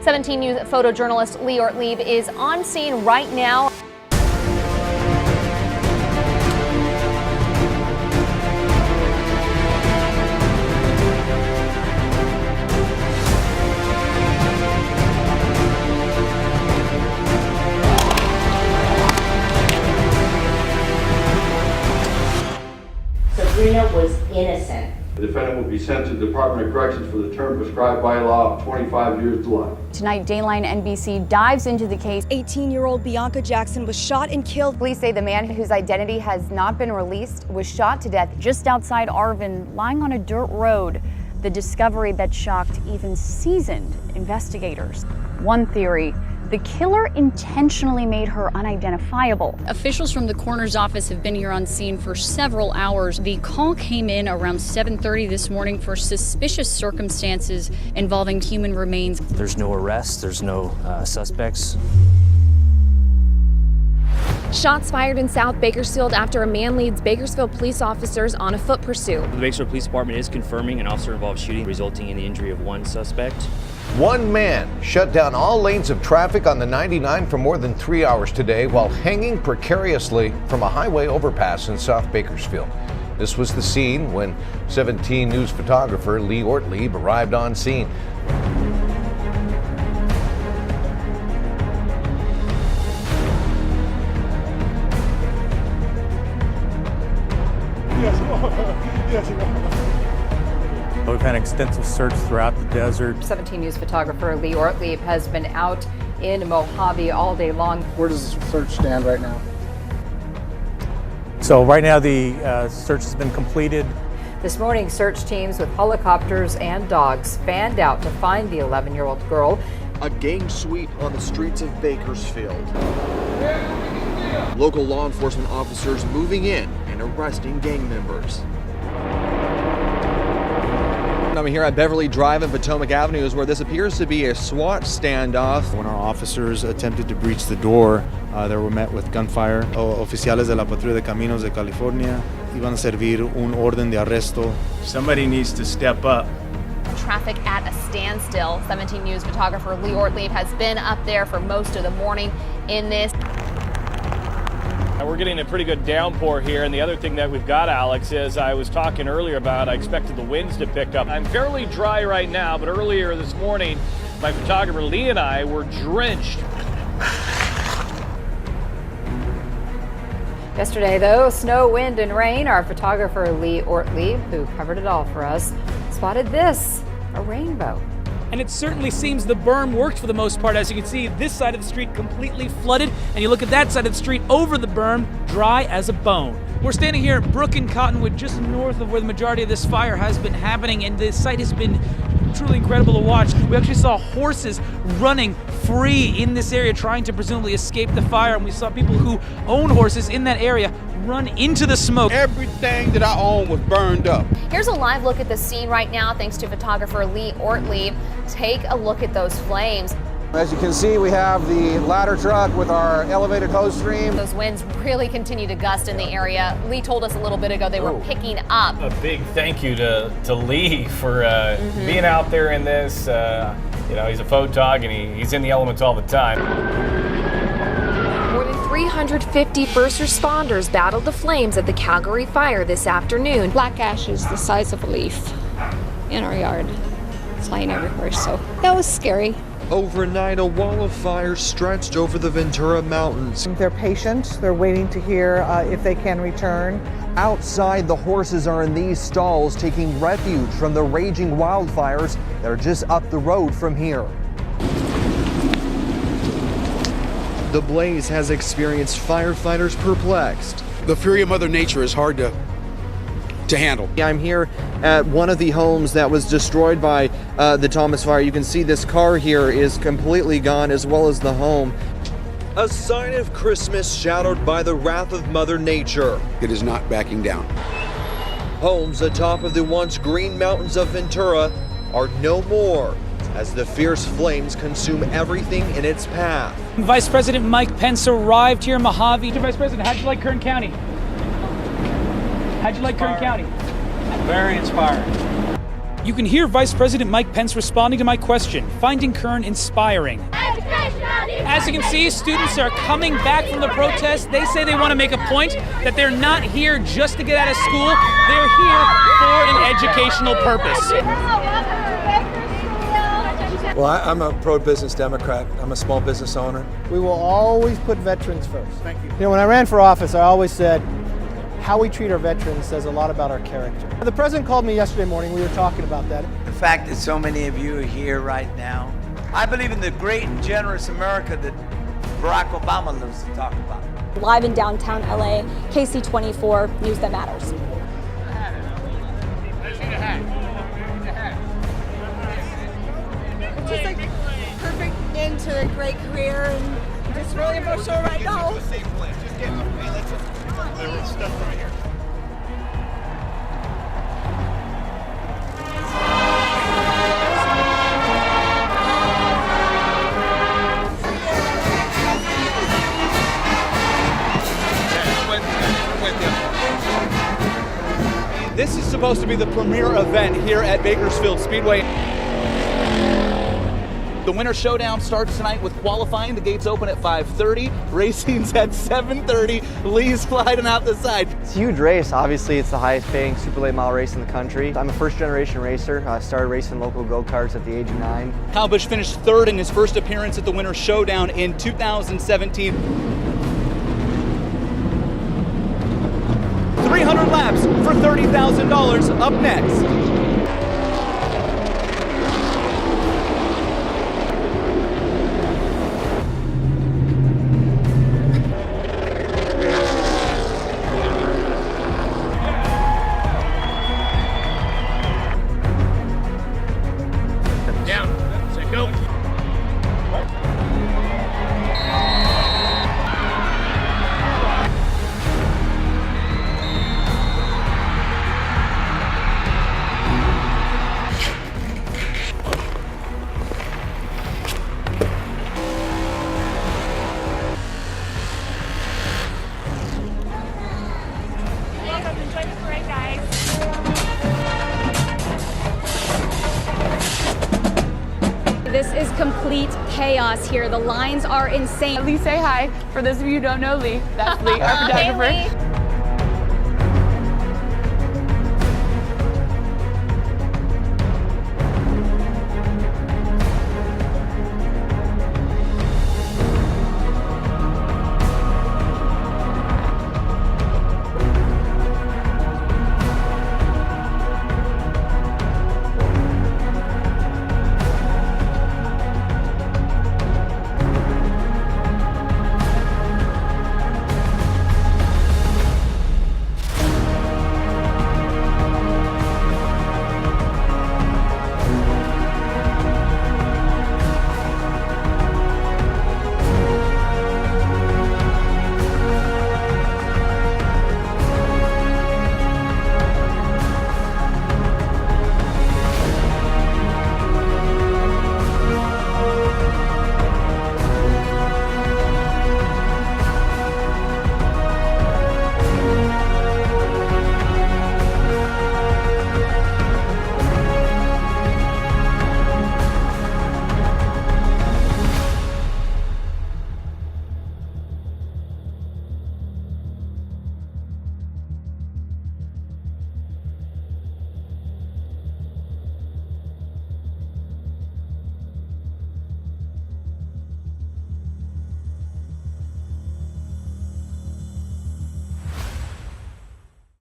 17 News photojournalist Lee Ortlieb is on scene right now. Sabrina was innocent. The defendant will be sent to the Department of Corrections for the term prescribed by law of 25 years to life. Tonight, Dayline NBC dives into the case. 18-year-old Bianca Jackson was shot and killed. Police say the man whose identity has not been released was shot to death just outside Arvin, lying on a dirt road. The discovery that shocked even seasoned investigators. One theory: the killer intentionally made her unidentifiable. Officials from the coroner's office have been here on scene for several hours. The call came in around 7:30 this morning for suspicious circumstances involving human remains. There's no arrests, there's no suspects. Shots fired in South Bakersfield after a man leads Bakersfield police officers on a foot pursuit. The Bakersfield Police Department is confirming an officer-involved shooting resulting in the injury of one suspect. One man shut down all lanes of traffic on the 99 for more than 3 hours today while hanging precariously from a highway overpass in South Bakersfield. This was the scene when 17 News photographer Lee Ortlieb arrived on scene. We've had an extensive search throughout the desert. 17 News photographer Lee Ortlieb has been out in Mojave all day long. Where does the search stand right now? So right now the search has been completed. This morning, search teams with helicopters and dogs fanned out to find the 11-year-old girl. A gang sweep on the streets of Bakersfield. Local law enforcement officers moving in and arresting gang members. I'm here at Beverly Drive and Potomac Avenues where this appears to be a SWAT standoff. When our officers attempted to breach the door, they were met with gunfire. Oficiales de la Patrulla de Caminos de California iban a servir un orden de arresto. Somebody needs to step up. Traffic at a standstill. 17 News photographer Lee Ortlieb has been up there for most of the morning in this. We're getting a pretty good downpour here, and the other thing that we've got, Alex, is I was talking earlier about I expected the winds to pick up. I'm fairly dry right now, but earlier this morning, my photographer Lee and I were drenched. Yesterday, though, snow, wind, and rain, our photographer Lee Ortlieb, who covered it all for us, spotted this, a rainbow. And it certainly seems the berm worked for the most part. As you can see, this side of the street completely flooded, and you look at that side of the street over the berm, dry as a bone. We're standing here at Brook and Cottonwood, just north of where the majority of this fire has been happening, and the site has been truly incredible to watch. We actually saw horses running free in this area, trying to presumably escape the fire, and we saw people who own horses in that area run into the smoke. Everything that I own was burned up. Here's a live look at the scene right now, thanks to photographer Lee Ortlieb. Take a look at those flames. As you can see, we have the ladder truck with our elevated hose stream. Those winds really continue to gust in the area. Lee told us a little bit ago they were picking up. A big thank you to Lee for being out there in this. You know, he's a photog and he's in the elements all the time. More than 350 first responders battled the flames at the Calgary fire this afternoon. Black ashes the size of a leaf in our yard, flying everywhere, so that was scary. Overnight, a wall of fire stretched over the Ventura Mountains. They're patient. They're waiting to hear if they can return. Outside, the horses are in these stalls taking refuge from the raging wildfires that are just up the road from here. The blaze has experienced firefighters perplexed. The fury of Mother Nature is hard to handle. I'm here at one of the homes that was destroyed by the Thomas Fire. You can see this car here is completely gone, as well as the home. A sign of Christmas shadowed by the wrath of Mother Nature. It is not backing down. Homes atop of the once green mountains of Ventura are no more as the fierce flames consume everything in its path. Vice President Mike Pence arrived here in Mojave. Mr. Vice President, how'd you like Kern County? How'd you like Kern County? Very inspiring. You can hear Vice President Mike Pence responding to my question, finding Kern inspiring. As you can see, students are coming back from the protest. They say they want to make a point that they're not here just to get out of school. They're here for an educational purpose. Well, I'm a pro-business Democrat. I'm a small business owner. We will always put veterans first. Thank you. You know, when I ran for office, I always said, how we treat our veterans says a lot about our character. The president called me yesterday morning. We were talking about that. The fact that so many of you are here right now, I believe in the great and generous America that Barack Obama lives to talk about. Live in downtown LA, KC24, News That Matters. Just a perfect end to a great career, and just really emotional right now. This is supposed to be the premier event here at Bakersfield Speedway. The Winter Showdown starts tonight with qualifying. The gates open at 5:30. Racing's at 7:30. Lee's sliding out the side. It's a huge race. Obviously, it's the highest paying super late model race in the country. I'm a first generation racer. I started racing local go-karts at the age of 9. Kyle Busch finished third in his first appearance at the Winter Showdown in 2017. 300 laps for $30,000 up next. This is complete chaos here. The lines are insane. Lee, say hi. For those of you who don't know Lee, that's Lee, our photographer. Hey, Lee.